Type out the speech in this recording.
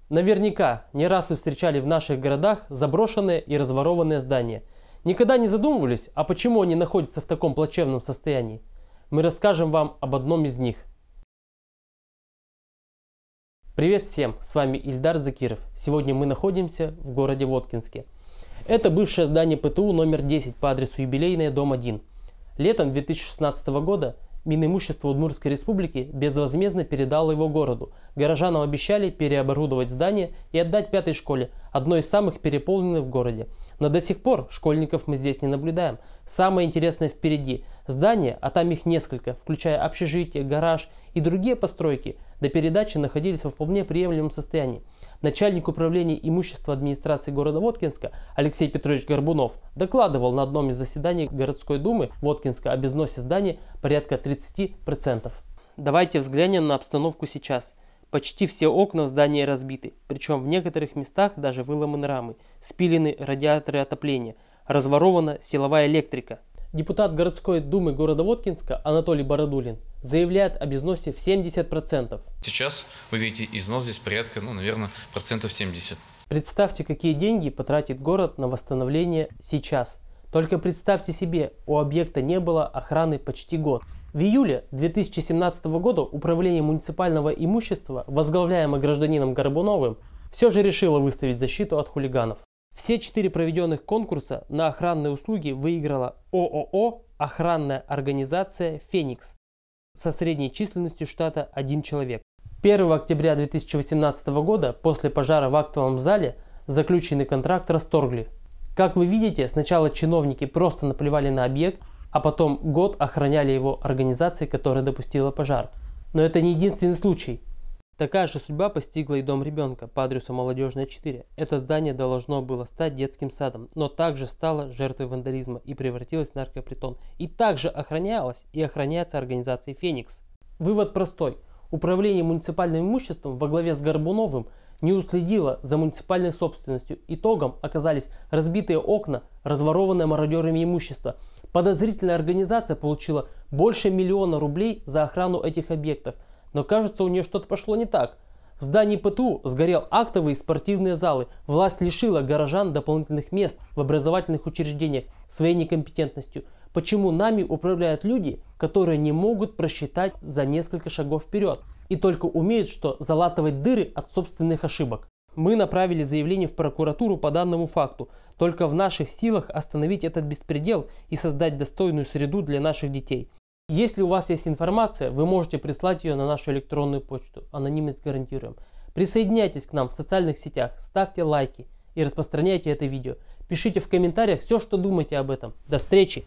Наверняка не раз вы встречали в наших городах заброшенные и разворованные здания. Никогда не задумывались, а почему они находятся в таком плачевном состоянии? Мы расскажем вам об одном из них. Привет всем, с вами Ильдар Закиров. Сегодня мы находимся в городе Воткинске. Это бывшее здание ПТУ номер 10 по адресу Юбилейная, дом 1. Летом 2016 года Минимущество Удмуртской Республики безвозмездно передало его городу. Горожанам обещали переоборудовать здание и отдать пятой школе, одной из самых переполненных в городе. Но до сих пор школьников мы здесь не наблюдаем. Самое интересное впереди. Здания, а там их несколько, включая общежитие, гараж и другие постройки, до передачи находились во вполне приемлемом состоянии. Начальник управления имущества администрации города Воткинска Алексей Петрович Горбунов докладывал на одном из заседаний городской думы Воткинска об износе здания порядка 30%. Давайте взглянем на обстановку сейчас. Почти все окна в здании разбиты, причем в некоторых местах даже выломаны рамы, спилены радиаторы отопления, разворована силовая электрика. Депутат городской думы города Воткинска Анатолий Бородулин заявляет об износе в 70%. Сейчас вы видите износ здесь порядка, наверное, процентов 70. Представьте, какие деньги потратит город на восстановление сейчас. Только представьте себе, у объекта не было охраны почти год. В июле 2017 года Управление муниципального имущества, возглавляемое гражданином Горбуновым, все же решило выставить защиту от хулиганов. Все 4 проведенных конкурса на охранные услуги выиграла ООО «Охранная организация «Феникс» со средней численностью штата 1 человек. 1 октября 2018 года, после пожара в актовом зале, заключенный контракт расторгли. Как вы видите, сначала чиновники просто наплевали на объект, а потом год охраняли его организации, которая допустила пожар. Но это не единственный случай. Такая же судьба постигла и дом ребенка по адресу Молодежная, 4. Это здание должно было стать детским садом, но также стало жертвой вандализма и превратилось в наркопритон. И также охранялось и охраняется организацией «Феникс». Вывод простой. Управление муниципальным имуществом во главе с Горбуновым не уследило за муниципальной собственностью. Итогом оказались разбитые окна, разворованное мародерами имущество. Подозрительная организация получила больше 1 миллиона рублей за охрану этих объектов. Но кажется, у нее что-то пошло не так. В здании ПТУ сгорел актовые и спортивные залы. Власть лишила горожан дополнительных мест в образовательных учреждениях своей некомпетентностью. Почему нами управляют люди, которые не могут просчитать за несколько шагов вперед и только умеют залатывать дыры от собственных ошибок? Мы направили заявление в прокуратуру по данному факту. Только в наших силах остановить этот беспредел и создать достойную среду для наших детей. Если у вас есть информация, вы можете прислать ее на нашу электронную почту. Анонимность гарантируем. Присоединяйтесь к нам в социальных сетях, ставьте лайки и распространяйте это видео. Пишите в комментариях все, что думаете об этом. До встречи!